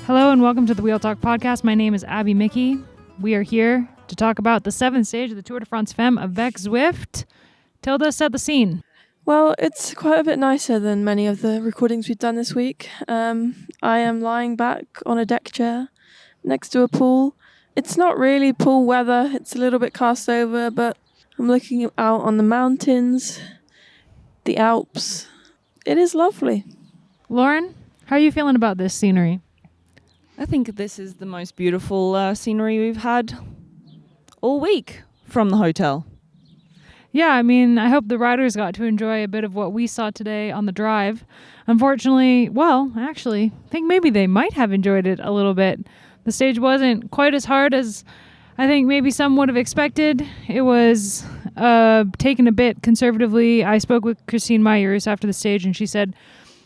Hello and welcome to the Wheel Talk podcast. My name is Abby Mickey. We are here to talk about the seventh stage of the Tour de France Femme avec Zwift. Tilda, set the scene. Well, it's quite a bit nicer than many of the recordings we've done this week. I am lying back on a deck chair next to a pool. It's not really pool weather. It's a little bit cast over, but I'm looking out on the mountains, the Alps. It is lovely. Loren, how are you feeling about this scenery? I think this is the most beautiful scenery we've had all week from the hotel. Yeah, I mean, I hope the riders got to enjoy a bit of what we saw today on the drive. Unfortunately, I think maybe they might have enjoyed it a little bit. The stage wasn't quite as hard as I think maybe some would have expected. It was taken a bit conservatively. I spoke with Christine Myers after the stage, and she said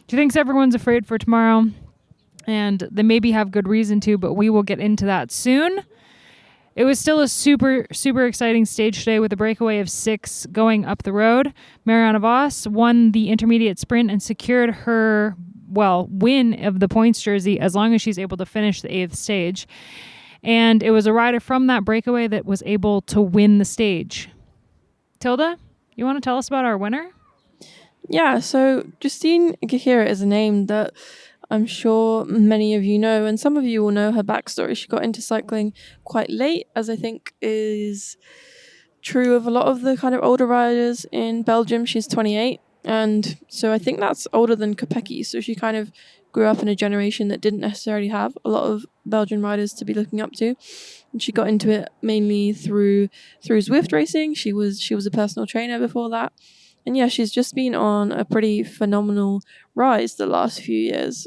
she thinks everyone's afraid for tomorrow. And they maybe have good reason to, but we will get into that soon. It was still a super, super exciting stage today with a breakaway of 6 going up the road. Marianne Vos won the intermediate sprint and secured her, win of the points jersey as long as she's able to finish the 8th stage. And it was a rider from that breakaway that was able to win the stage. Tilda, you want to tell us about our winner? Yeah, so Justine Gahira is a name that I'm sure many of you know, and some of you will know her backstory. She got into cycling quite late, as I think is true of a lot of the kind of older riders in Belgium. She's 28, and so I think that's older than Kopecky. So she kind of grew up in a generation that didn't necessarily have a lot of Belgian riders to be looking up to. And she got into it mainly through Zwift racing. She was a personal trainer before that. And yeah, she's just been on a pretty phenomenal rise the last few years.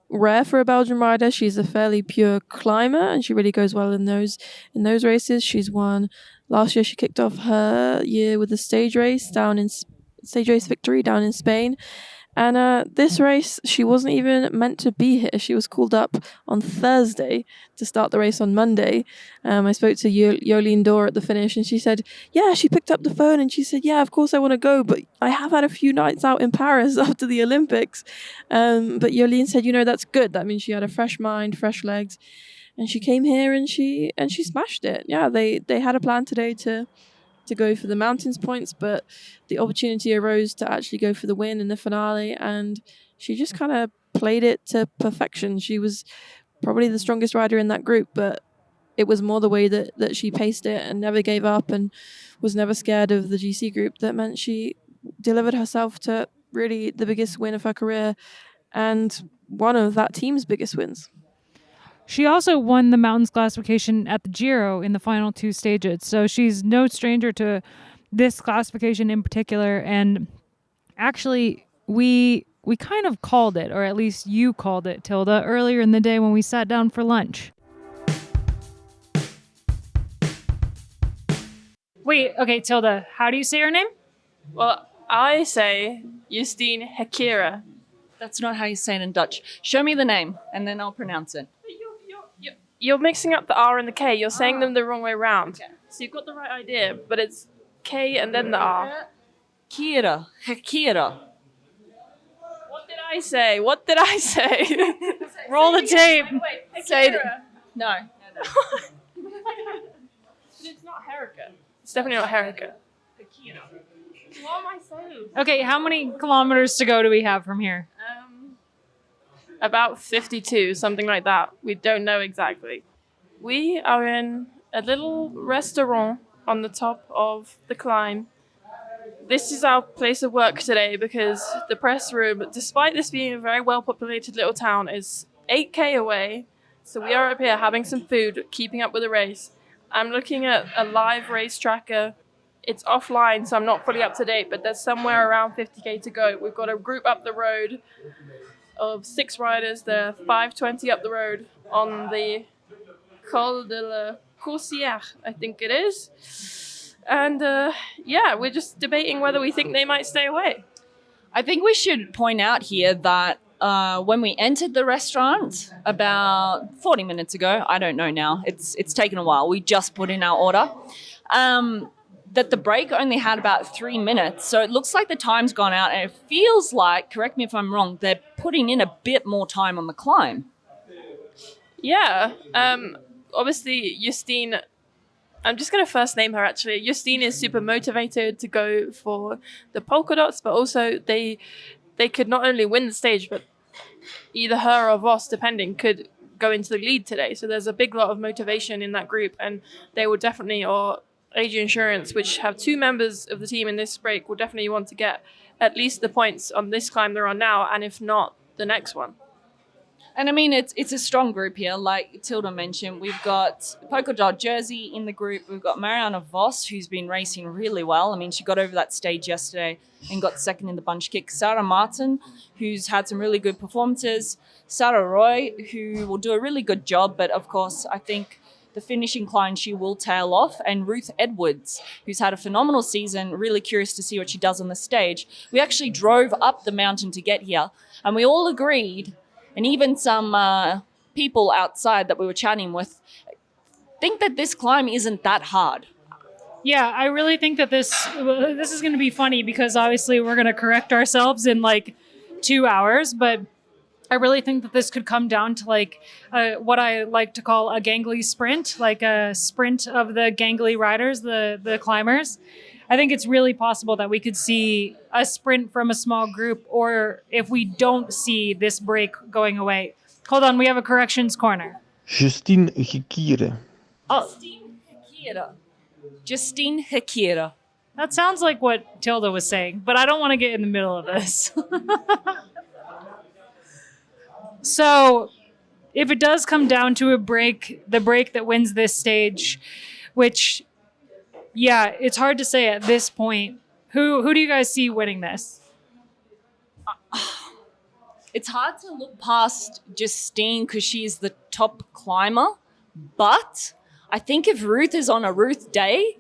Rare for a Belgian rider. She's a fairly pure climber, and she really goes well in those races. She's won last year. She kicked off her year with a stage race victory down in Spain. And this race, she wasn't even meant to be here. She was called up on Thursday to start the race on Monday. I spoke to Jolien Dor at the finish, and she said, yeah, she picked up the phone and she said, yeah, of course I want to go, but I have had a few nights out in Paris after the Olympics. But Jolien said, that's good. That means she had a fresh mind, fresh legs. And she came here and she smashed it. Yeah, they had a plan today to go for the mountains points, but the opportunity arose to actually go for the win in the finale, and she just kind of played it to perfection. She was probably the strongest rider in that group, but it was more the way that she paced it and never gave up and was never scared of the GC group that meant she delivered herself to really the biggest win of her career and one of that team's biggest wins. She also won the mountains classification at the Giro in the final 2 stages. So she's no stranger to this classification in particular. And actually, we kind of called it, or at least you called it, Tilda, earlier in the day when we sat down for lunch. Wait, okay, Tilda, how do you say her name? Well, I say Justine Hekira. That's not how you say it in Dutch. Show me the name, and then I'll pronounce it. You're mixing up the R and the K. You're saying them the wrong way around. Okay. So you've got the right idea, but it's K and then the R. Hekira. What did I say? Roll the tape. Wait. Say it. No. But it's not Herika. It's definitely not Herika. What am I saying? Okay, how many kilometers to go do we have from here? About 52, something like that. We don't know exactly. We are in a little restaurant on the top of the climb. This is our place of work today because the press room, despite this being a very well-populated little town, is 8k away. So we are up here having some food, keeping up with the race. I'm looking at a live race tracker. It's offline, so I'm not fully up to date, but there's somewhere around 50k to go. We've got a group up the road of 6 riders. They're 5:20 up the road on the Col de la Coursière, I think it is. And we're just debating whether we think they might stay away. I think we should point out here that when we entered the restaurant about 40 minutes ago, I don't know now, it's taken a while. We just put in our order. that the break only had about 3 minutes. So it looks like the time's gone out, and it feels like, correct me if I'm wrong, they're putting in a bit more time on the climb. Yeah. Obviously, Justine, I'm just going to first name her actually. Justine is super motivated to go for the polka dots, but also they could not only win the stage, but either her or Voss, depending, could go into the lead today. So there's a big lot of motivation in that group, and they will definitely, or AG Insurance, which have 2 members of the team in this break, will definitely want to get at least the points on this climb they're on now, and if not, the next one. And I mean, it's a strong group here. Like Tilda mentioned, we've got polka-dot Jersey in the group. We've got Mariana Voss, who's been racing really well. I mean, she got over that stage yesterday and got second in the bunch kick. Sarah Martin, who's had some really good performances. Sarah Roy, who will do a really good job. But, of course, I think the finishing climb she will tail off. And Ruth Edwards, who's had a phenomenal season. Really curious to see what she does on the stage. We actually drove up the mountain to get here, and we all agreed, and even some people outside that we were chatting with think that this climb isn't that hard. Yeah, I really think that this is going to be funny because obviously we're going to correct ourselves in like 2 hours, but I really think that this could come down to like what I like to call a gangly sprint, like a sprint of the gangly riders, the climbers. I think it's really possible that we could see a sprint from a small group, or if we don't see this break going away. Hold on, we have a corrections corner. Justine Hikire. Oh, Justine Hikire. That sounds like what Tilda was saying, but I don't want to get in the middle of this. So, if it does come down to the break that wins this stage, which, yeah, it's hard to say at this point. Who do you guys see winning this? It's hard to look past Justine because she's the top climber, but I think if Ruth is on a Ruth day,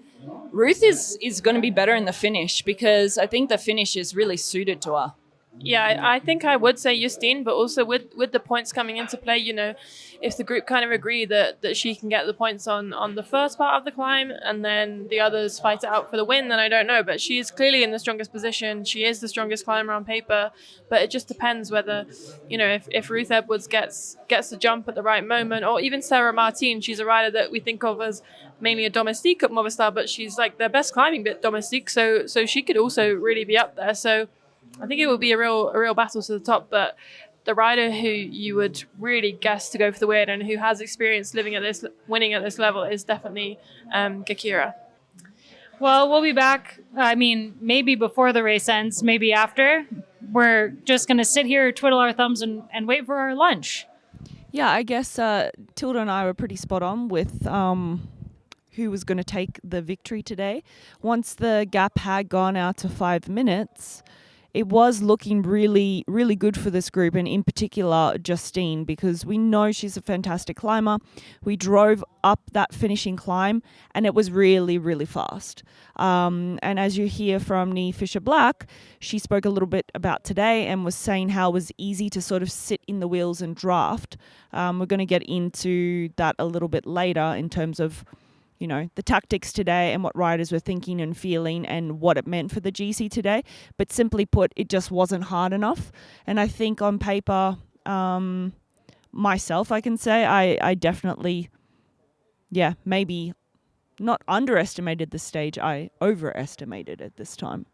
Ruth is going to be better in the finish because I think the finish is really suited to her. Yeah, I think I would say Justine, but also with the points coming into play, you know, if the group kind of agree that she can get the points on the first part of the climb and then the others fight it out for the win, then I don't know. But she is clearly in the strongest position. She is the strongest climber on paper, but it just depends whether, you know, if Ruth Edwards gets the jump at the right moment, or even Sarah Martin. She's a rider that we think of as mainly a domestique at Movistar, but she's like their best climbing bit domestique, so she could also really be up there. So I think it will be a real battle to the top, but the rider who you would really guess to go for the win and who has experience winning at this level is definitely Gakira. Well, we'll be back. I mean, maybe before the race ends, maybe after. We're just going to sit here, twiddle our thumbs, and wait for our lunch. Yeah, I guess Tilda and I were pretty spot on with who was going to take the victory today. Once the gap had gone out to 5 minutes, it was looking really, really good for this group, and in particular Justine, because we know she's a fantastic climber. We drove up that finishing climb, and it was really, really fast. And as you hear from Niamh Fisher-Black, she spoke a little bit about today and was saying how it was easy to sort of sit in the wheels and draft. We're going to get into that a little bit later in terms of, you know, the tactics today and what riders were thinking and feeling and what it meant for the GC today. But simply put, it just wasn't hard enough. And I think on paper, myself, I can say I definitely, maybe not underestimated the stage. I overestimated it this time.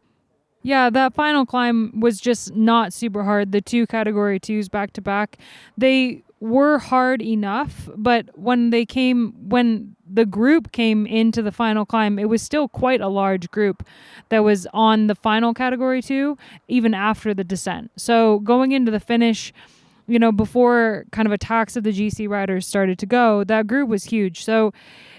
Yeah, that final climb was just not super hard. The 2 category 2s back to back, they were hard enough, but when the group came into the final climb, it was still quite a large group that was on the final category 2, even after the descent. So going into the finish, you know, before kind of attacks of the GC riders started to go, that group was huge. So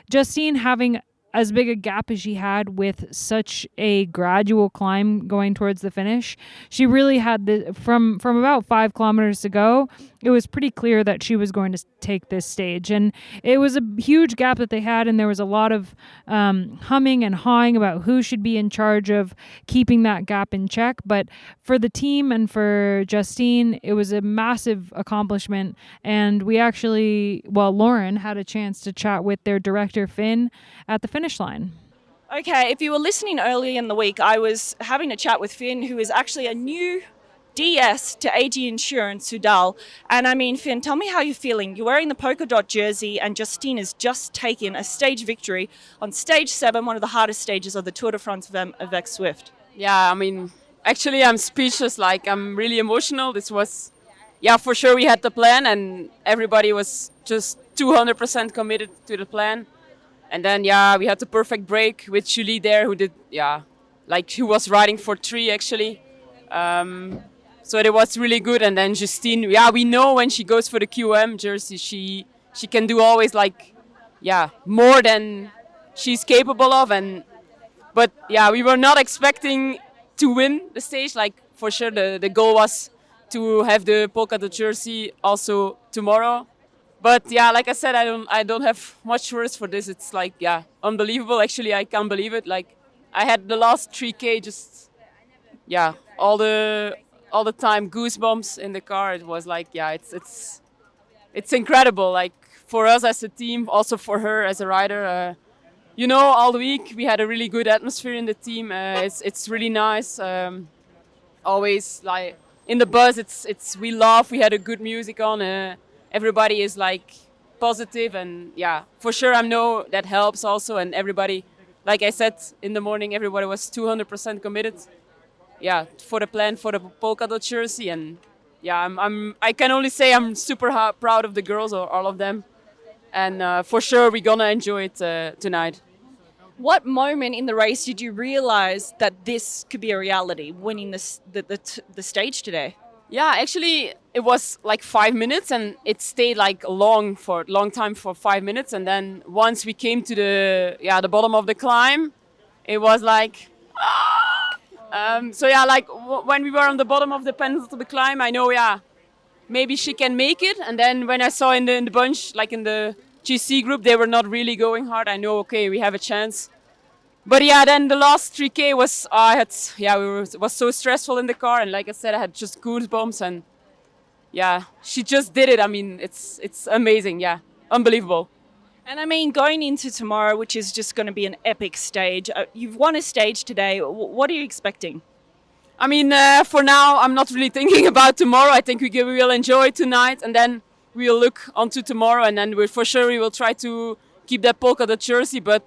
Justine having as big a gap as she had with such a gradual climb going towards the finish, she really had from about 5 kilometers to go, it was pretty clear that she was going to take this stage. And it was a huge gap that they had, and there was a lot of humming and hawing about who should be in charge of keeping that gap in check. But for the team and for Justine, it was a massive accomplishment. And we actually, Loren had a chance to chat with their director, Finn, at the finish line. Okay, if you were listening earlier in the week, I was having a chat with Finn, who is actually a new DS to AG Insurance-Soudal. And I mean, Finn, tell me how you're feeling. You're wearing the polka-dot jersey, and Justine has just taken a stage victory on stage 7, one of the hardest stages of the Tour de France avec Swift. Yeah, I mean, actually, I'm speechless. Like, I'm really emotional. This was, yeah, for sure we had the plan, and everybody was just 200% committed to the plan. And then, yeah, we had the perfect break with Julie there, who did, yeah, like, who was riding for 3, actually. So it was really good. And then Justine, yeah, we know when she goes for the QM jersey, she can do always, like, yeah, more than she's capable of. But yeah, we were not expecting to win the stage. Like, for sure, the goal was to have the polka-dot jersey also tomorrow. But yeah, like I said, I don't have much words for this. It's like, yeah, unbelievable. Actually, I can't believe it. Like, I had the last 3K just, yeah, all the time goosebumps in the car. It was like, yeah, it's incredible. Like, for us as a team, also for her as a rider. You know, all week we had a really good atmosphere in the team. It's really nice. Always like in the bus, it's we laugh. We had a good music on. Everybody is like positive, and yeah, for sure I know that helps also. And everybody, like I said in the morning, everybody was 200% committed. Yeah, for the plan for the polka-dot jersey, and yeah, I can only say I'm super proud of the girls, or all of them, and for sure we're gonna enjoy it tonight. What moment in the race did you realize that this could be a reality, winning the stage today? Yeah, actually, it was like 5 minutes, and it stayed like long time for 5 minutes. And then once we came to the bottom of the climb, it was like, so yeah, like when we were on the bottom of the penultimate climb, I know, yeah, maybe she can make it. And then when I saw in the bunch, like in the GC group, they were not really going hard. I know, okay, we have a chance. But yeah, then the last 3K was, it was so stressful in the car, and like I said, I had just goosebumps, and yeah, she just did it. I mean, it's amazing, yeah, unbelievable. And I mean, going into tomorrow, which is just going to be an epic stage, you've won a stage today. What are you expecting? I mean, for now, I'm not really thinking about tomorrow. I think we will enjoy tonight, and then we'll look onto tomorrow, and then for sure we will try to keep that polka-dot jersey, but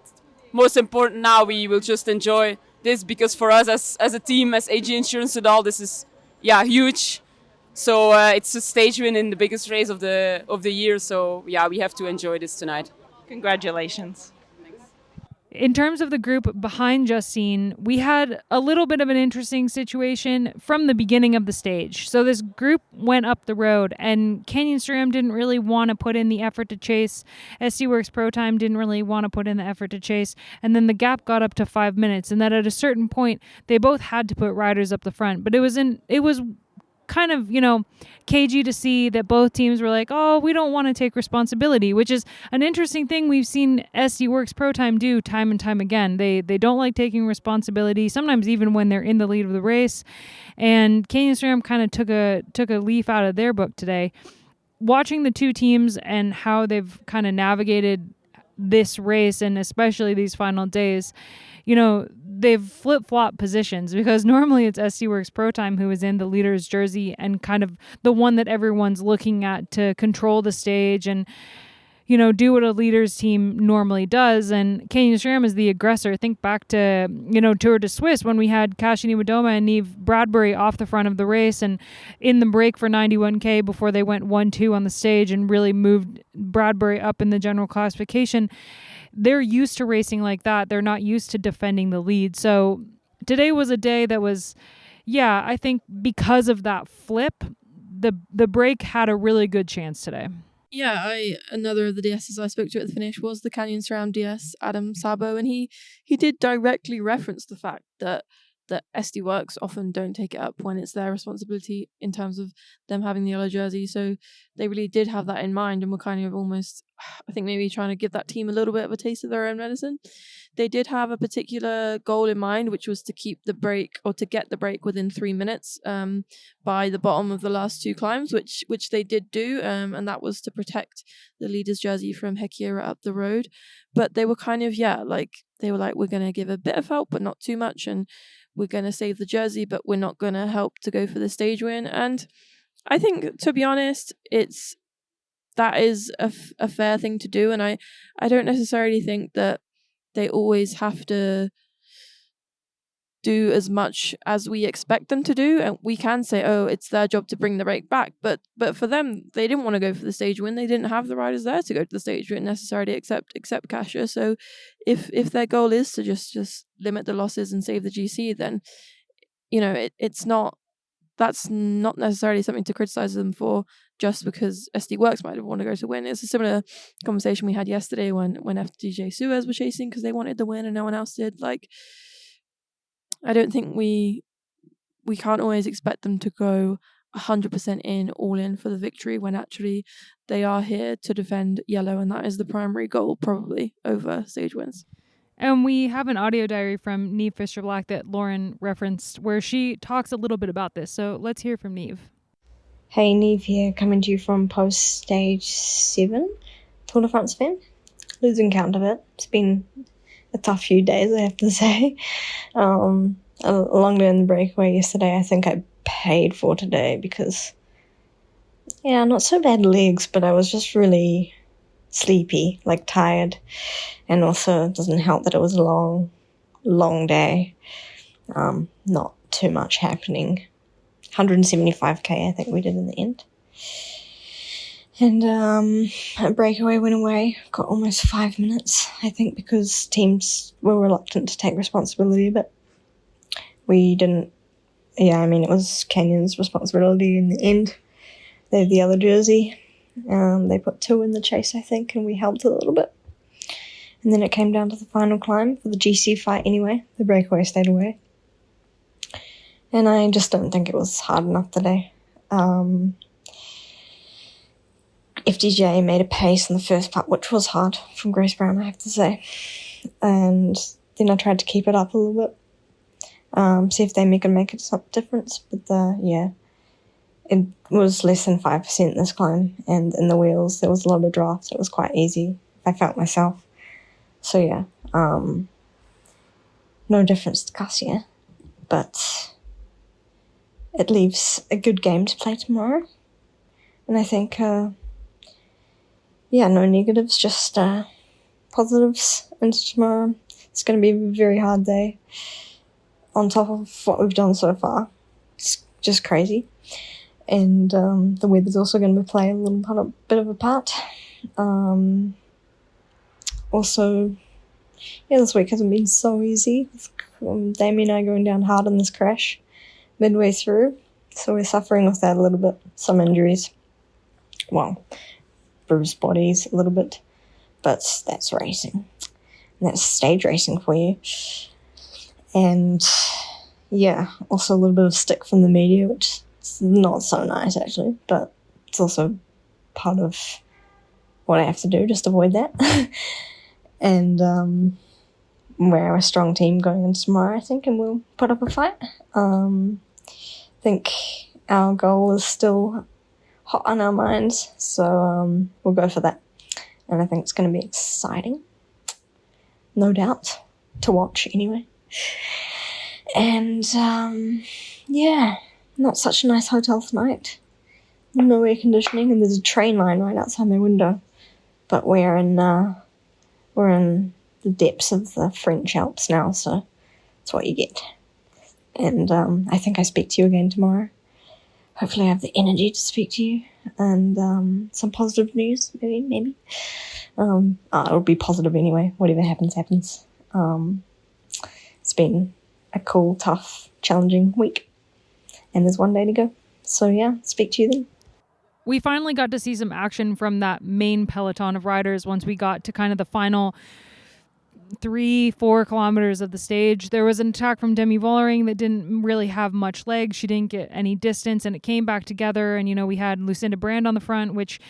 most important now, we will just enjoy this, because for us as a team, as AG Insurance-Soudal, this is, yeah, huge. So it's a stage win in the biggest race of the year. So yeah, we have to enjoy this tonight. Congratulations. In terms of the group behind Justine, we had a little bit of an interesting situation from the beginning of the stage. So this group went up the road, and Canyon SRAM didn't really want to put in the effort to chase. SC Worx-Protime didn't really want to put in the effort to chase. And then the gap got up to 5 minutes, and that at a certain point, they both had to put riders up the front. But it was kind of, cagey to see that both teams were like, oh, we don't want to take responsibility, which is an interesting thing we've seen SC Worx-Protime do time and time again. They don't like taking responsibility, sometimes even when they're in the lead of the race. And Canyon SRAM kind of took a leaf out of their book today. Watching the two teams and how they've kind of navigated this race, and especially these final days, they've flip-flopped positions, because normally it's SC Worx-Protime who is in the leader's jersey and kind of the one that everyone's looking at to control the stage and, do what a leader's team normally does. And Canyon SRAM is the aggressor. Think back to, Tour de Suisse, when we had Kasia Niewiadoma and Niamh Bradbury off the front of the race and in the break for 91K before they went 1-2 on the stage and really moved Bradbury up in the general classification. They're used to racing like that. They're not used to defending the lead. So today was a day that was, I think because of that flip, the break had a really good chance today. Yeah, another of the DSs I spoke to at the finish was the Canyon SRAM DS, Adam Sabo, and he did directly reference the fact that SD Worx often don't take it up when it's their responsibility in terms of them having the yellow jersey. So they really did have that in mind, and were kind of almost, I think, maybe trying to give that team a little bit of a taste of their own medicine. They did have a particular goal in mind, which was to keep the break, or to get the break within 3 minutes by the bottom of the last 2 climbs, which they did do, and that was to protect the leader's jersey from Hekira up the road. But they were kind of, they were like, we're going to give a bit of help, but not too much. And we're going to save the jersey, but we're not going to help to go for the stage win. And I think, to be honest, that is a fair thing to do. And I don't necessarily think that they always have to do as much as we expect them to do, and we can say, oh, it's their job to bring the rake back, but for them, they didn't want to go for the stage win. They didn't have the riders there to go to the stage win necessarily, except Kasia. So if their goal is to just limit the losses and save the GC, then that's not necessarily something to criticize them for, just because SD Worx might have wanted to go to win. It's a similar conversation we had yesterday when FDJ Suez were chasing because they wanted the win and no one else did. Like, I don't think we can't always expect them to go 100% all in for the victory, when actually they are here to defend yellow, and that is the primary goal, probably, over stage wins. And we have an audio diary from Niamh Fisher-Black that Loren referenced where she talks a little bit about this. So let's hear from Niamh. Hey, Niamh here, coming to you from post-stage 7 Tour de France fan. Losing count of it. It's been a tough few days, I have to say. Longer than the breakaway yesterday, I think I paid for today because, not so bad legs, but I was just really sleepy, like tired. And also it doesn't help that it was a long day. Not too much happening. 175k I think we did in the end. And a breakaway went away, got almost 5 minutes, I think, because teams were reluctant to take responsibility a bit. We didn't, it was Canyon's responsibility in the end. They had the other jersey. They put 2 in the chase, I think, and we helped a little bit. And then it came down to the final climb for the GC fight anyway. The breakaway stayed away. And I just don't think it was hard enough today. FDJ made a pace in the first part, which was hard from Grace Brown, I have to say. And then I tried to keep it up a little bit. See if they could make a difference. But it was less than 5% this climb. And in the wheels, there was a lot of drafts. It was quite easy. I felt myself. So no difference to Kasia. But it leaves a good game to play tomorrow. And I think, no negatives, just positives into tomorrow. It's going to be a very hard day on top of what we've done so far. It's just crazy. And the weather's also going to play a bit of a part. Also, this week hasn't been so easy. Damien and I going down hard on this crash midway through, so we're suffering with that a little bit. Some injuries, bruised bodies a little bit, but that's racing. And that's stage racing for you. And also a little bit of stick from the media, which is not so nice actually, but it's also part of what I have to do, just avoid that. And we're a strong team going into tomorrow, I think, and we'll put up a fight. I think our goal is still hot on our minds, so we'll go for that. And I think it's going to be exciting, no doubt, to watch anyway. And not such a nice hotel tonight. No air conditioning, and there's a train line right outside my window. But we're in the depths of the French Alps now, so that's what you get. And I think I speak to you again tomorrow. Hopefully I have the energy to speak to you, and some positive news, maybe. It'll be positive anyway. Whatever happens, happens. It's been a cool, tough, challenging week, and there's one day to go. So speak to you then. We finally got to see some action from that main peloton of riders once we got to kind of the final 3-4 kilometers of the stage. There was an attack from Demi Vollering that didn't really have much legs. She didn't get any distance, and it came back together. And, we had Lucinda Brand on the front, which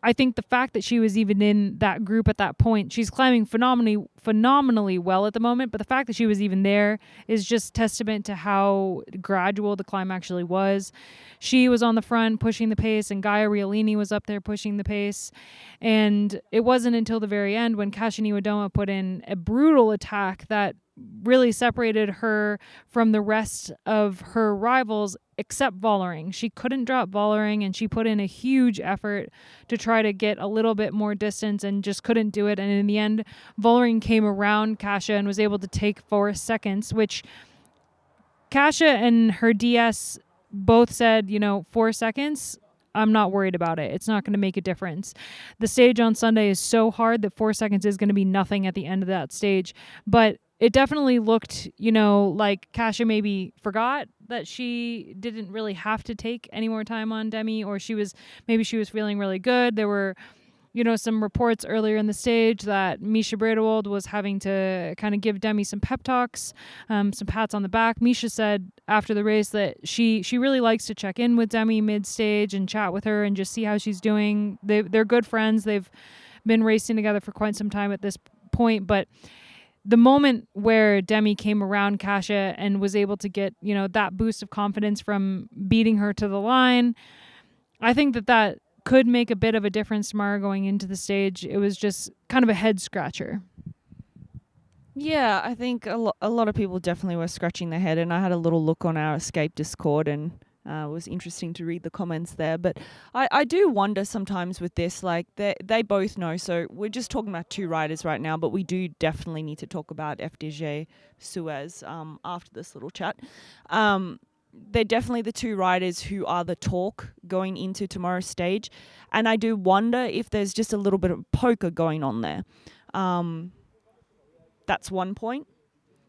I think the fact that she was even in that group at that point, she's climbing phenomenally well at the moment, but the fact that she was even there is just testament to how gradual the climb actually was. She was on the front pushing the pace, and Gaia Riolini was up there pushing the pace. And it wasn't until the very end when Kasia Niewiadoma put in a brutal attack that really separated her from the rest of her rivals, except Vollering. She couldn't drop Vollering, and she put in a huge effort to try to get a little bit more distance and just couldn't do it. And in the end, Vollering came around Kasia and was able to take 4 seconds, which Kasia and her DS both said, 4 seconds, I'm not worried about it. It's not going to make a difference. The stage on Sunday is so hard that 4 seconds is going to be nothing at the end of that stage. But it definitely looked, like Kasia maybe forgot that she didn't really have to take any more time on Demi, or she was feeling really good. There were, some reports earlier in the stage that Misha Bredewold was having to kind of give Demi some pep talks, some pats on the back. Misha said after the race that she really likes to check in with Demi mid-stage and chat with her and just see how she's doing. They're good friends. They've been racing together for quite some time at this point, but the moment where Demi came around Kasia and was able to get, that boost of confidence from beating her to the line, I think that could make a bit of a difference tomorrow going into the stage. It was just kind of a head scratcher. Yeah, I think a lot of people definitely were scratching their head, and I had a little look on our Escape Discord, and it was interesting to read the comments there. But I do wonder sometimes with this, like they both know. So we're just talking about 2 riders right now, but we do definitely need to talk about FDJ Suez after this little chat. They're definitely the 2 riders who are the talk going into tomorrow's stage. And I do wonder if there's just a little bit of poker going on there. That's one point,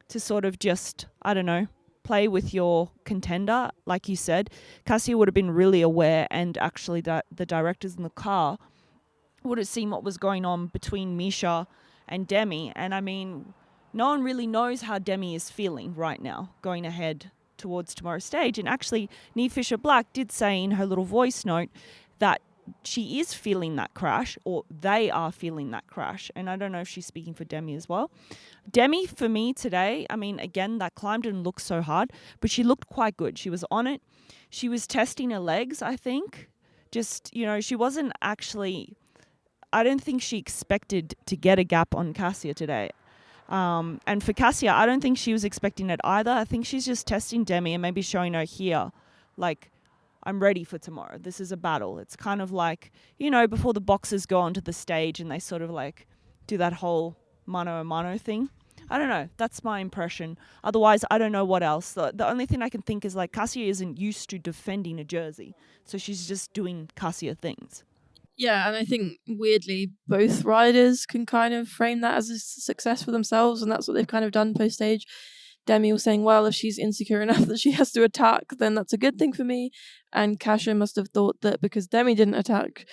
to sort of just, I don't know, play with your contender. Like you said, Kasia would have been really aware, and actually the directors in the car would have seen what was going on between Misha and Demi. And I mean, no one really knows how Demi is feeling right now going ahead towards tomorrow's stage. And actually, Niamh Fisher-Black did say in her little voice note that she is feeling that crash, or they are feeling that crash. And I don't know if she's speaking for Demi as well. Demi, for me today, I mean, again, that climb didn't look so hard, but she looked quite good. She was on it. She was testing her legs, I think. Just, she wasn't actually, I don't think she expected to get a gap on Kasia today. And for Kasia, I don't think she was expecting it either. I think she's just testing Demi and maybe showing her here, like, I'm ready for tomorrow. This is a battle. It's kind of like, before the boxers go onto the stage and they sort of like do that whole mano a mano thing. I don't know. That's my impression. Otherwise, I don't know what else. The only thing I can think is like Kasia isn't used to defending a jersey. So she's just doing Kasia things. Yeah, and I think weirdly both riders can kind of frame that as a success for themselves, and that's what they've kind of done post-stage. Demi was saying, well, if she's insecure enough that she has to attack, then that's a good thing for me. And Kasia must have thought that because Demi didn't attack,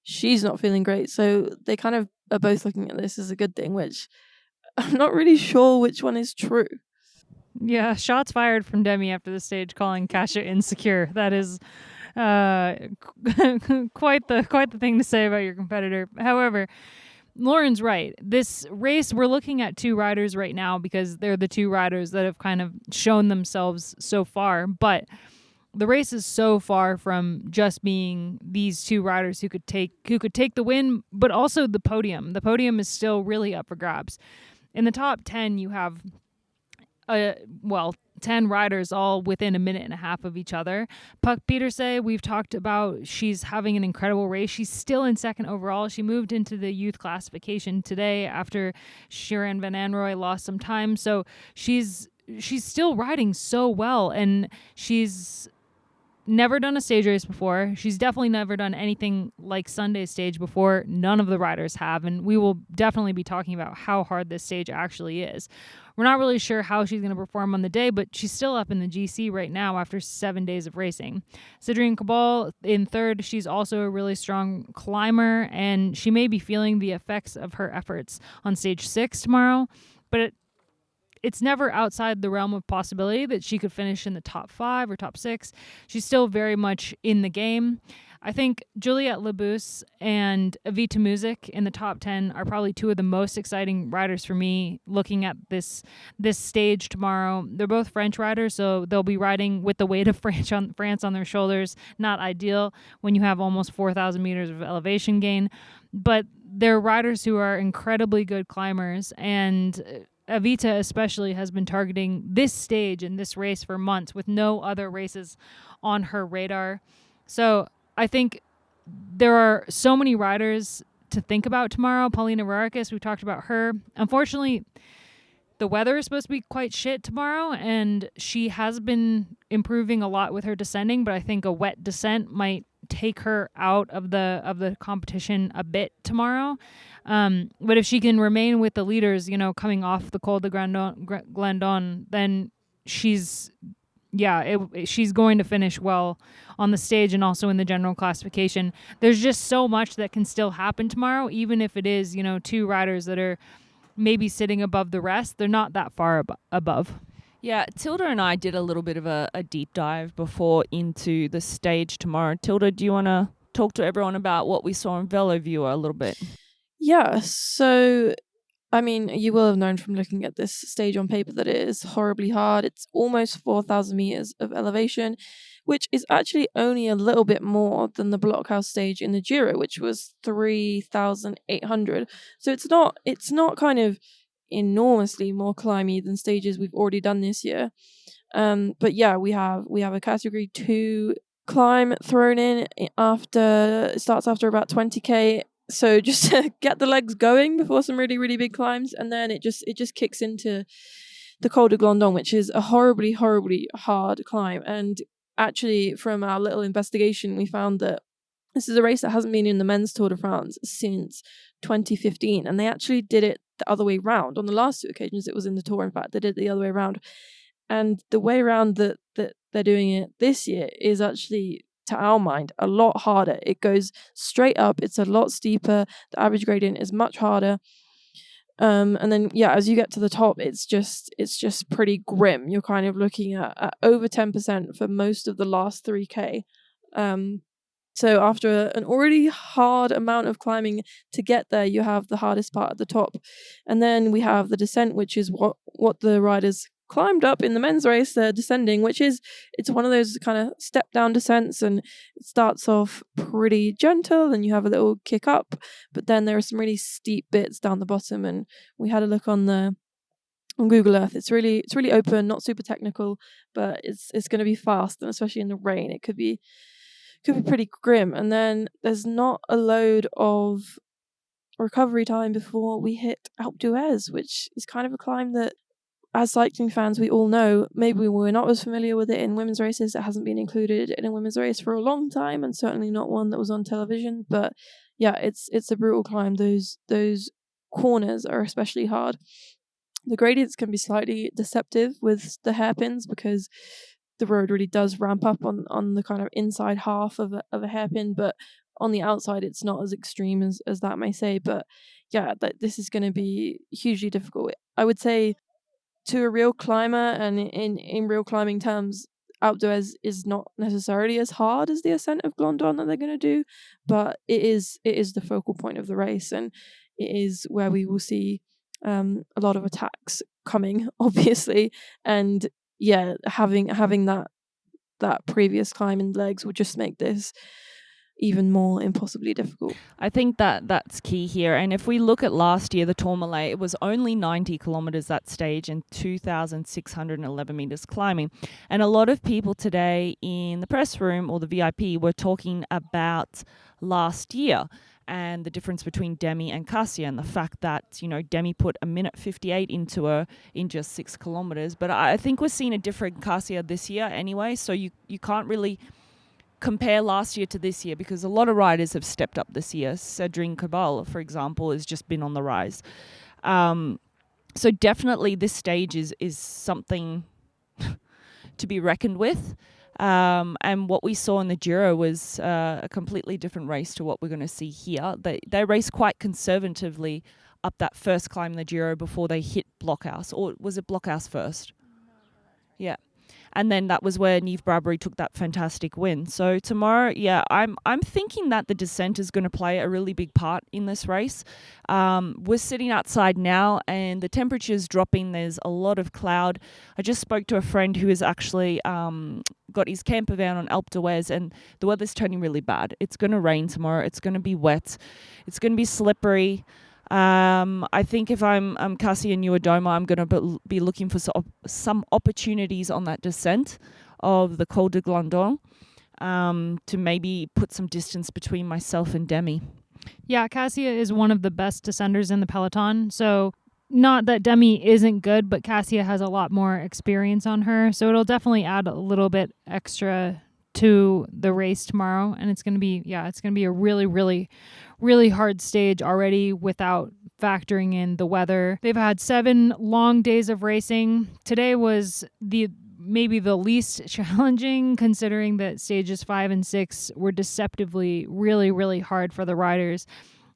she's not feeling great. So they kind of are both looking at this as a good thing, which I'm not really sure which one is true. Yeah, shots fired from Demi after the stage calling Kasia insecure. That is quite the thing to say about your competitor. However, Loren's right. This race, we're looking at 2 riders right now because they're the 2 riders that have kind of shown themselves so far. But the race is so far from just being these 2 riders who could take the win, but also the podium. The podium is still really up for grabs. In the top 10, you have 10 riders all within a minute and a half of each other. Puck Pieterse, we've talked about, she's having an incredible race. She's still in second overall. She moved into the youth classification today after Shirin Van Anrooy lost some time. So she's still riding so well, and she's never done a stage race before. She's definitely never done anything like Sunday's stage before. None of the riders have, and we will definitely be talking about how hard this stage actually is. We're not really sure how she's going to perform on the day, but she's still up in the GC right now after 7 days of racing. Cedrine Cabal in third. She's also a really strong climber, and she may be feeling the effects of her efforts on stage 6 tomorrow, but it's never outside the realm of possibility that she could finish in the top 5 or top 6. She's still very much in the game. I think Juliette Labousse and Evita Music in the top 10 are probably two of the most exciting riders for me looking at this stage tomorrow. They're both French riders, so they'll be riding with the weight of France on their shoulders. Not ideal when you have almost 4,000 meters of elevation gain, but they're riders who are incredibly good climbers, and Evita especially has been targeting this stage and this race for months with no other races on her radar. So I think there are so many riders to think about tomorrow. Paulina Rarikis, we talked about her. Unfortunately, the weather is supposed to be quite shit tomorrow, and she has been improving a lot with her descending, but I think a wet descent might take her out of the competition a bit tomorrow. But if she can remain with the leaders, coming off the Col de Glandon, then she's going to finish well on the stage and also in the general classification. There's just so much that can still happen tomorrow, even if it is, two riders that are maybe sitting above the rest. They're not that far above. Yeah, Tilda and I did a little bit of a deep dive before into the stage tomorrow. Tilda, do you want to talk to everyone about what we saw on VeloViewer a little bit? Yeah, so I mean, you will have known from looking at this stage on paper that it is horribly hard. It's almost 4,000 meters of elevation, which is actually only a little bit more than the blockhouse stage in the Giro, which was 3,800. So it's not kind of enormously more climby than stages we've already done this year. But yeah, we have a category 2 climb thrown in after about 20k. So just to get the legs going before some really, really big climbs, and then it just kicks into the Col de Glandon, which is a horribly, horribly hard climb. And actually, from our little investigation, we found that this is a race that hasn't been in the men's Tour de France since 2015, and they actually did it the other way round. On the last 2 occasions it was in the Tour, in fact, they did it the other way around. And the way around that they're doing it this year is actually, to our mind, a lot harder. It goes straight up, it's a lot steeper, the average gradient is much harder. And then as you get to the top, it's just pretty grim. You're kind of looking at over 10% for most of the last 3k. So after an already hard amount of climbing to get there, you have the hardest part at the top. And then we have the descent, which is what the riders climbed up in the men's race. They're descending, it's one of those kind of step down descents, and it starts off pretty gentle and you have a little kick up, but then there are some really steep bits down the bottom. And we had a look on Google Earth. It's really open, not super technical, but it's going to be fast, and especially in the rain it could be pretty grim. And then there's not a load of recovery time before we hit Alpe d'Huez, which is kind of a climb that, as cycling fans, we all know. Maybe we're not as familiar with it in women's races. It hasn't been included in a women's race for a long time, and certainly not one that was on television. But yeah, it's a brutal climb. Those corners are especially hard. The gradients can be slightly deceptive with the hairpins, because the road really does ramp up on the kind of inside half of a hairpin, but on the outside it's not as extreme as that may say. But yeah, this is going to be hugely difficult. I would say, to a real climber, and in real climbing terms, Alpe d'Huez is not necessarily as hard as the ascent of Glandon that they're going to do, but it is the focal point of the race, and it is where we will see a lot of attacks coming, obviously. And yeah, having that previous climb in legs will just make this even more impossibly difficult. I think that's key here. And if we look at last year, the Tourmalet, it was only 90 kilometers that stage and 2,611 meters climbing. And a lot of people today in the press room or the VIP were talking about last year and the difference between Demi and Cassia, and the fact that, Demi put 1:58 into her in just 6 kilometers. But I think we're seeing a different Cassia this year anyway, so you can't really compare last year to this year, because a lot of riders have stepped up this year. Cedrine Cabal, for example, has just been on the rise. So definitely this stage is something to be reckoned with. And what we saw in the Giro was a completely different race to what we're going to see here. They raced quite conservatively up that first climb in the Giro before they hit Blockhouse. Or was it Blockhouse first? Yeah. And then that was where Niamh Bradbury took that fantastic win. So tomorrow, I'm thinking that the descent is going to play a really big part in this race. We're sitting outside now and the temperature's dropping. There's a lot of cloud. I just spoke to a friend who has actually got his camper van on Alpe d'Huez, and the weather's turning really bad. It's going to rain tomorrow. It's going to be wet. It's going to be slippery. I think if I'm Cassia Nieuwedoma, I'm going to be looking for some opportunities on that descent of the Col de Glandon to maybe put some distance between myself and Demi. Yeah, Cassia is one of the best descenders in the peloton. So not that Demi isn't good, but Cassia has a lot more experience on her. So it'll definitely add a little bit extra to the race tomorrow. And it's going to be a really, really, really hard stage already without factoring in the weather. They've had 7 long days of racing. Today was maybe the least challenging, considering that stages 5 and 6 were deceptively really, really hard for the riders.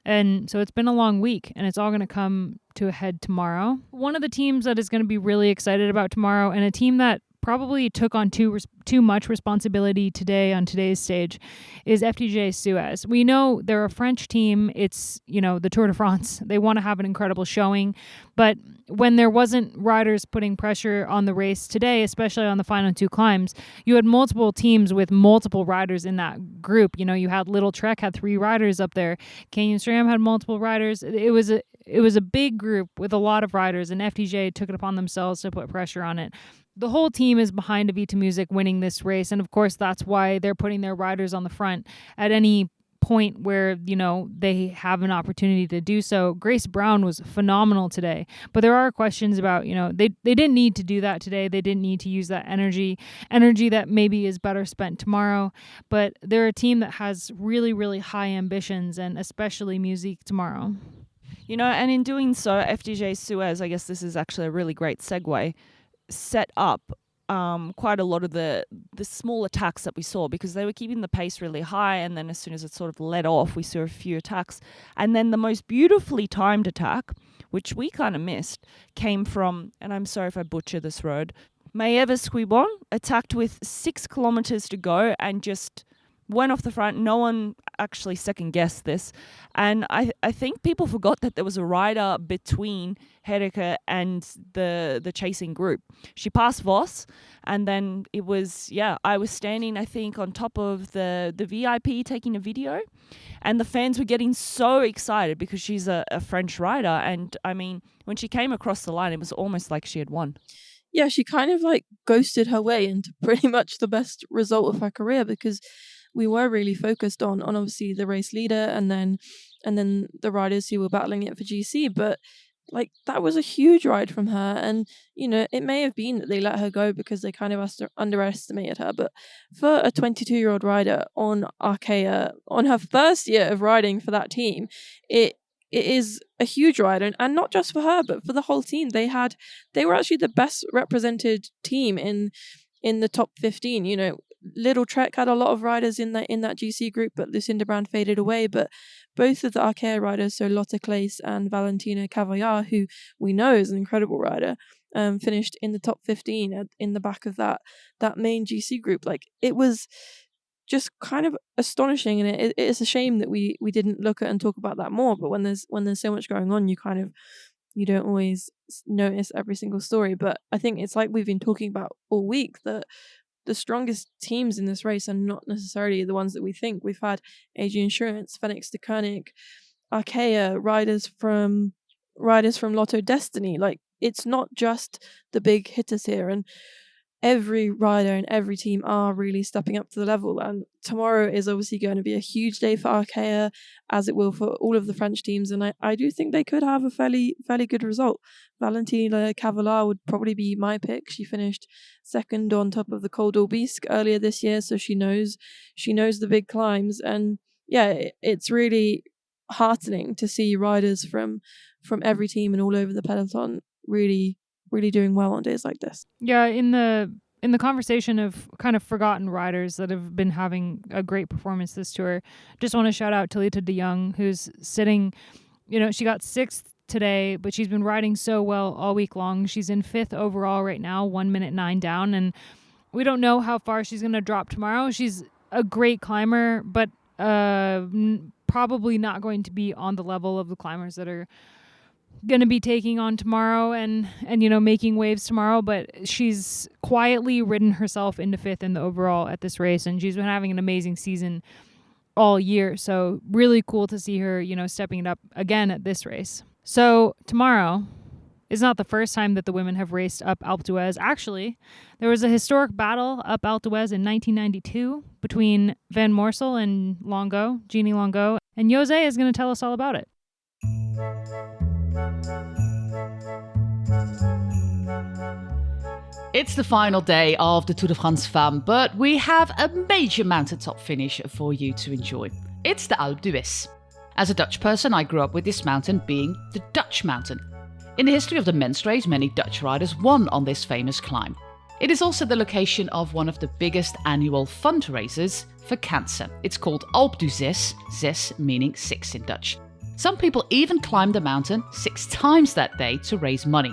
And so it's been a long week, and it's all going to come to a head tomorrow. One of the teams that is going to be really excited about tomorrow, and a team that probably took on too much responsibility today on today's stage, is FDJ Suez. We know they're a French team. It's, the Tour de France. They want to have an incredible showing. But when there wasn't riders putting pressure on the race today, especially on the final 2 climbs, you had multiple teams with multiple riders in that group. You had Little Trek had 3 riders up there. Canyon SRAM had multiple riders. It was a big group with a lot of riders, and FDJ took it upon themselves to put pressure on it. The whole team is behind Avita Music winning this race, and of course that's why they're putting their riders on the front at any point where, they have an opportunity to do so. Grace Brown was phenomenal today, but there are questions about, they didn't need to do that today. They didn't need to use that energy that maybe is better spent tomorrow, but they're a team that has really, really high ambitions, and especially music tomorrow. And in doing so, FDJ Suez, I guess this is actually a really great segue, set up quite a lot of the small attacks that we saw, because they were keeping the pace really high, and then as soon as it sort of let off, we saw a few attacks. And then the most beautifully timed attack, which we kind of missed, came from, and I'm sorry if I butcher this road, Maeva Squibon attacked with 6 kilometers to go and just went off the front. No one actually second-guessed this. And I think people forgot that there was a rider between Hereke and the chasing group. She passed Voss, and then it was, I was standing, I think, on top of the VIP taking a video, and the fans were getting so excited because she's a French rider. And, I mean, when she came across the line, it was almost like she had won. Yeah, she kind of ghosted her way into pretty much the best result of her career, because we were really focused on obviously the race leader and then the riders who were battling it for GC, but that was a huge ride from her. And it may have been that they let her go because they kind of underestimated her, but for a 22-year-old rider on Arkea on her first year of riding for that team, it is a huge ride, and not just for her but for the whole team. They were actually the best represented team in the top 15. Little Trek had a lot of riders in that GC group, but Lucinda Brand faded away. But both of the Arkea riders, so Lotte Claes and Valentina Cavallard, who we know is an incredible rider, finished in the top 15 in the back of that main GC group. It was just kind of astonishing, and it is a shame that we didn't look at and talk about that more. But when there's so much going on, you don't always notice every single story. But I think it's like we've been talking about all week, that the strongest teams in this race are not necessarily the ones that we think. We've had AG Insurance, Phoenix de Koenig, Arkea, riders from Lotto Destiny. It's not just the big hitters here, and every rider and every team are really stepping up to the level. And tomorrow is obviously going to be a huge day for Arkea, as it will for all of the French teams. And I do think they could have a fairly good result. Valentina Cavallard would probably be my pick. She finished second on top of the Col d'Aubisque earlier this year, so she knows the big climbs. And it's really heartening to see riders from every team and all over the peloton really doing well on days like this. Yeah, in the in the conversation of kind of forgotten riders that have been having a great performance this tour, just want to shout out Talita de Jong, who's sitting, she got 6th today, but she's been riding so well all week long. She's in 5th overall right now, 1 minute 9 down, and we don't know how far she's going to drop tomorrow. She's a great climber, but probably not going to be on the level of the climbers that are going to be taking on tomorrow and making waves tomorrow. But she's quietly ridden herself into 5th in the overall at this race, and she's been having an amazing season all year. So really cool to see her, stepping it up again at this race. So tomorrow is not the first time that the women have raced up Alpe d'Huez. Actually, there was a historic battle up Alpe d'Huez in 1992 between Van Moorsel and Longo, Jeannie Longo, and Jose is going to tell us all about it. It's the final day of the Tour de France Femmes, but we have a major mountaintop finish for you to enjoy. It's the Alpe d'Huez. As a Dutch person, I grew up with this mountain being the Dutch mountain. In the history of the men's race, many Dutch riders won on this famous climb. It is also the location of one of the biggest annual fundraisers for cancer. It's called Alpe d'Huez, zes meaning 6 in Dutch. Some people even climb the mountain 6 times that day to raise money.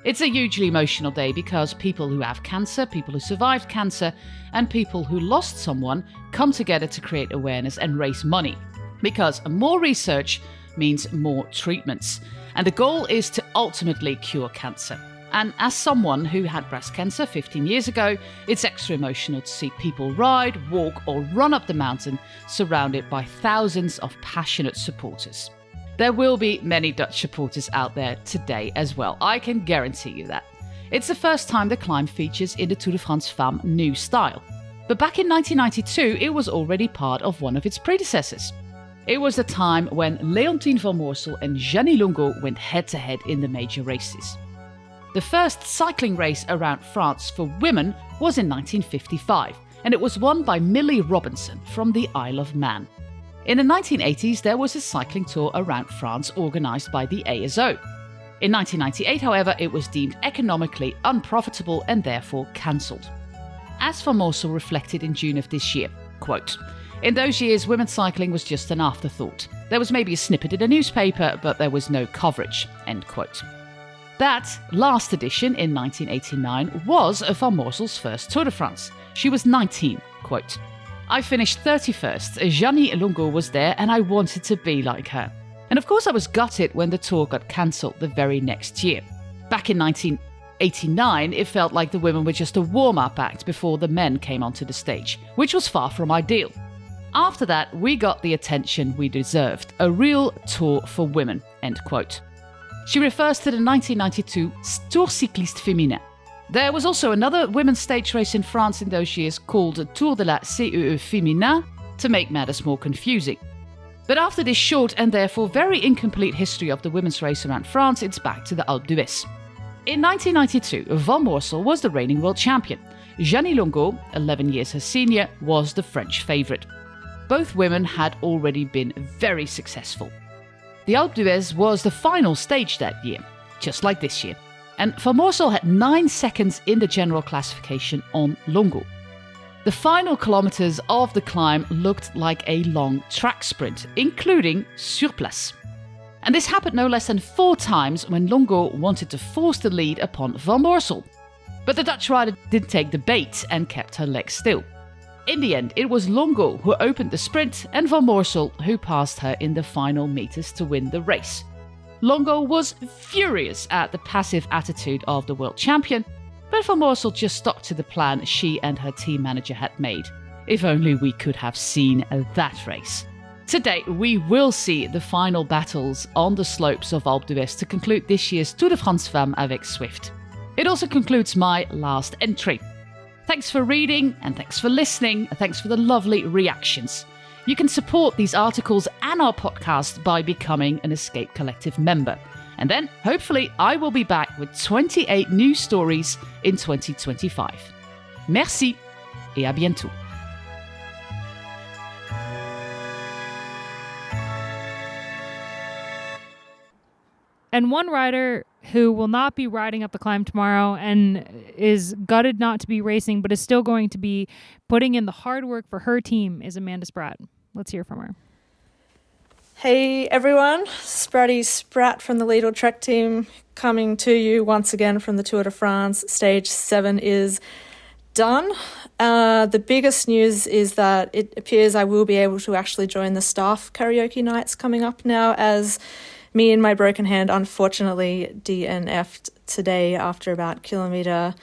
It's a hugely emotional day because people who have cancer, people who survived cancer, and people who lost someone come together to create awareness and raise money. Because more research means more treatments. And the goal is to ultimately cure cancer. And as someone who had breast cancer 15 years ago, it's extra emotional to see people ride, walk, or run up the mountain surrounded by thousands of passionate supporters. There will be many Dutch supporters out there today as well. I can guarantee you that. It's the first time the climb features in the Tour de France Femmes new style. But back in 1992, it was already part of one of its predecessors. It was the time when Leontine van Moorsel and Jeannie Longo went head-to-head in the major races. The first cycling race around France for women was in 1955, and it was won by Millie Robinson from the Isle of Man. In the 1980s, there was a cycling tour around France organised by the ASO. In 1998, however, it was deemed economically unprofitable and therefore cancelled. As Van Moorsel reflected in June of this year, quote, "In those years, women's cycling was just an afterthought. There was maybe a snippet in a newspaper, but there was no coverage," end quote. That last edition in 1989 was Van Moorsel's first Tour de France. She was 19, quote, "I finished 31st. Jeannie Longo was there and I wanted to be like her. And of course I was gutted when the tour got cancelled the very next year. Back in 1989, it felt like the women were just a warm-up act before the men came onto the stage, which was far from ideal. After that, we got the attention we deserved. A real tour for women," end quote. She refers to the 1992 Tour Cycliste Féminin. There was also another women's stage race in France in those years called Tour de la CEE Féminin to make matters more confusing. But after this short and therefore very incomplete history of the women's race around France, it's back to the Alpe d'Huez. In 1992, Van Moorsel was the reigning world champion. Jeannie Longo, 11 years her senior, was the French favourite. Both women had already been very successful. The Alpe d'Huez was the final stage that year, just like this year. And Van Moorsel had 9 seconds in the general classification on Longo. The final kilometers of the climb looked like a long track sprint, including sur place. And this happened no less than 4 times when Longo wanted to force the lead upon Van Moorsel. But the Dutch rider didn't take the bait and kept her legs still. In the end, it was Longo who opened the sprint and Van Moorsel who passed her in the final meters to win the race. Longo was furious at the passive attitude of the world champion, but Van Moorsel just stuck to the plan she and her team manager had made. If only we could have seen that race. Today, we will see the final battles on the slopes of Alpe d'Huez to conclude this year's Tour de France Femmes avec Swift. It also concludes my last entry. Thanks for reading and thanks for listening. Thanks for the lovely reactions. You can support these articles and our podcast by becoming an Escape Collective member. And then, hopefully, I will be back with 28 new stories in 2025. Merci et à bientôt. And one rider who will not be riding up the climb tomorrow and is gutted not to be racing, but is still going to be putting in the hard work for her team is Amanda Spratt. Let's hear from her. Hey everyone, Spratty Spratt from the Lidl Trek team coming to you once again from the Tour de France. Stage 7 is done. The biggest news is that it appears I will be able to actually join the staff karaoke nights coming up now, as me and my broken hand unfortunately DNF'd today after about kilometre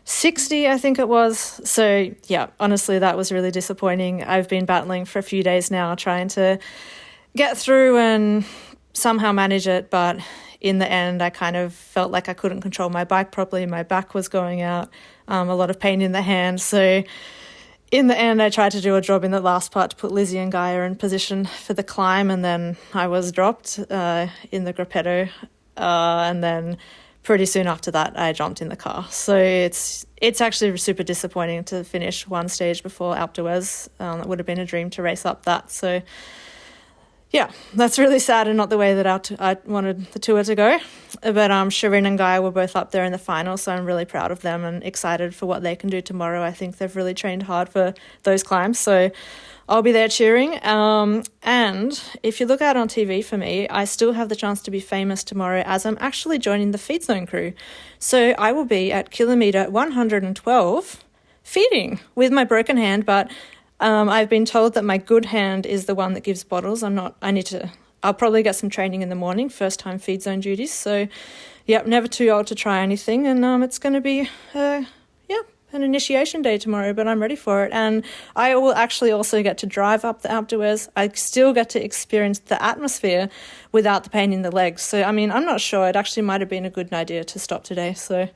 60, I think it was. So yeah, honestly, that was really disappointing. I've been battling for a few days now trying to get through and somehow manage it, but in the end I kind of felt like I couldn't control my bike properly. My back was going out, a lot of pain in the hand. So in the end I tried to do a job in the last part to put Lizzie and Gaia in position for the climb, and then I was dropped in the gruppetto, and then pretty soon after that I jumped in the car. So it's actually super disappointing to finish one stage before Alpe d'Huez. It would have been a dream to race up that. So yeah, that's really sad and not the way that I wanted the tour to go. But Shireen and Gaia were both up there in the final, so I'm really proud of them and excited for what they can do tomorrow. I think they've really trained hard for those climbs, so I'll be there cheering. And if you look out on TV for me, I still have the chance to be famous tomorrow, as I'm actually joining the feed zone crew. So I will be at kilometre 112 feeding with my broken hand, but I've been told that my good hand is the one that gives bottles. I'll probably get some training in the morning, first time feed zone duties. So, yep, never too old to try anything. And it's going to be, an initiation day tomorrow, but I'm ready for it. And I will actually also get to drive up the Alpe d'Huez. I still get to experience the atmosphere without the pain in the legs. So, I'm not sure. It actually might have been a good idea to stop today. So,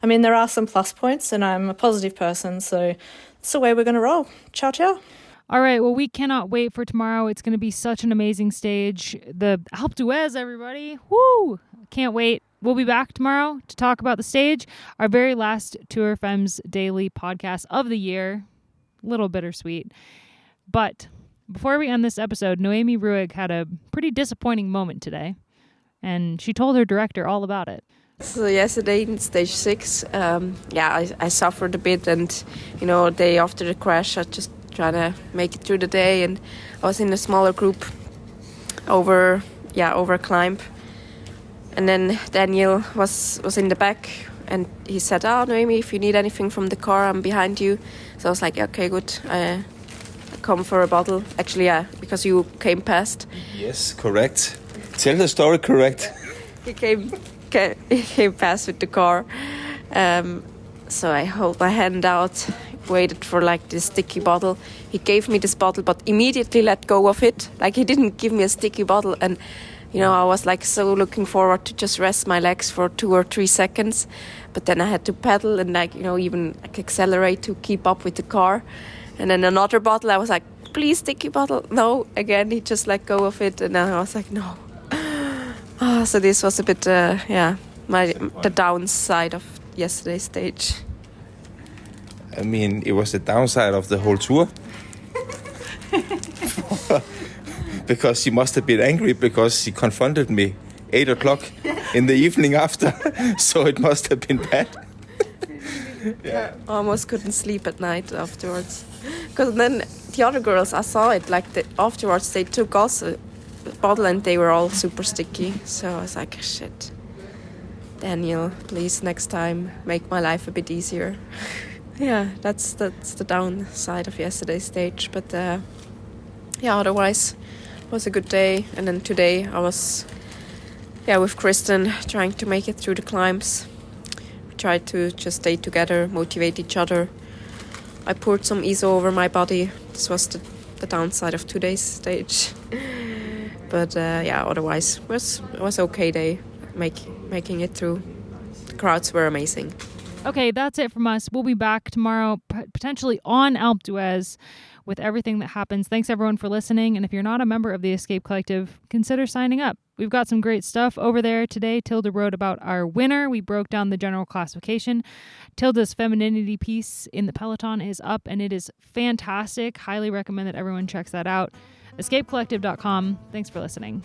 there are some plus points, and I'm a positive person. So, that's the way we're going to roll. Ciao, ciao. All right, well, we cannot wait for tomorrow. It's going to be such an amazing stage. The Alpe d'Huez, everybody. Woo! Can't wait. We'll be back tomorrow to talk about the stage, our very last Tour Femmes Daily podcast of the year. A little bittersweet. But before we end this episode, Noemi Rüegg had a pretty disappointing moment today, and she told her director all about it. So yesterday in stage 6, I suffered a bit, and the day after the crash I just trying to make it through the day, and I was in a smaller group over a climb, and then Daniel was in the back, and he said, Noemi, if you need anything from the car, I'm behind you. So I was like, okay, good, I come for a bottle. Actually, because you came past. Yes, correct. Tell the story correct. He came past with the car, so I held my hand out, waited for this sticky bottle. He gave me this bottle, but immediately let go of it. He didn't give me a sticky bottle, and I was so looking forward to just rest my legs for 2 or 3 seconds, but then I had to pedal and even accelerate to keep up with the car. And then another bottle, I was like, please, sticky bottle. No, again he just let go of it, and then I was like, no. So this was a bit the downside of yesterday's stage. It was the downside of the whole tour. Because she must have been angry because she confronted me 8 o'clock in the evening after. So it must have been bad. Yeah. I almost couldn't sleep at night afterwards. Because then the other girls, I saw it, afterwards they took also a bottle and they were all super sticky. So I was like, shit. Daniel, please next time make my life a bit easier. Yeah, that's the downside of yesterday's stage. But otherwise it was a good day. And then today I was with Kristen trying to make it through the climbs. We tried to just stay together, motivate each other. I poured some ESO over my body. This was the downside of today's stage. But otherwise it was okay day making it through. The crowds were amazing. Okay, that's it from us. We'll be back tomorrow, potentially on Alpe d'Huez, with everything that happens. Thanks, everyone, for listening. And if you're not a member of the Escape Collective, consider signing up. We've got some great stuff over there today. Tilda wrote about our winner. We broke down the general classification. Tilda's femininity piece in the Peloton is up, and it is fantastic. Highly recommend that everyone checks that out. EscapeCollective.com. Thanks for listening.